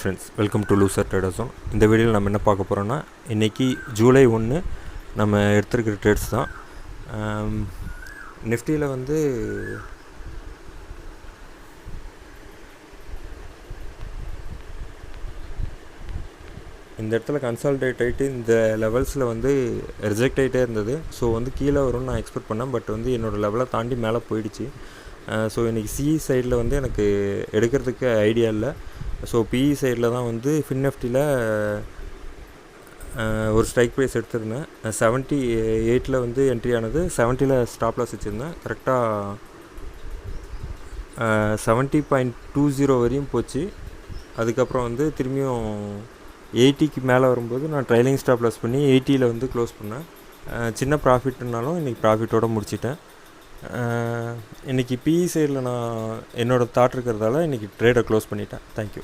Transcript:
Friends, welcome to Loser Trader Zone. இந்த வீடியோவில் நம்ம என்ன பார்க்க போகிறோன்னா, இன்றைக்கி ஜூலை 1 நம்ம எடுத்துருக்கிற ட்ரேட்ஸ் தான். நிஃப்டியில் வந்து இந்த இடத்துல கன்சால்டேட் ஆகிட்டு இந்த லெவல்ஸில் வந்து ரிஜெக்ட் ஆகிட்டே இருந்தது. ஸோ வந்து கீழே வரும்னு நான் எக்ஸ்பெக்ட் பண்ணேன். பட் வந்து என்னோடய லெவலை தாண்டி மேலே போயிடுச்சு. ஸோ இன்றைக்கி சிஇ சைடில் வந்து எனக்கு எடுக்கிறதுக்கு ஐடியா இல்லை. ஸோ பிஇ சைடில் தான் வந்து ஃபின்எஃப்டியில் ஒரு ஸ்ட்ரைக் ப்ரைஸ் எடுத்திருந்தேன். 78 வந்து என்ட்ரி ஆனது, 70 ஸ்டாப் லாஸ் வச்சுருந்தேன். கரெக்டாக 70.20 வரையும் போச்சு. அதுக்கப்புறம் வந்து திரும்பியும் 80க்கு மேலே வரும்போது நான் ட்ரைலிங் ஸ்டாப் லாஸ் பண்ணி 80 வந்து க்ளோஸ் பண்ணேன். சின்ன ப்ராஃபிட்னாலும் இன்றைக்கி ப்ராஃபிட்டோடு முடிச்சிட்டேன். இன்றைக்கி பிஇ சைடில் நான் என்னோடய தாட் இருக்கிறதால இன்றைக்கி ட்ரேடை க்ளோஸ் பண்ணிட்டேன். தேங்க்யூ.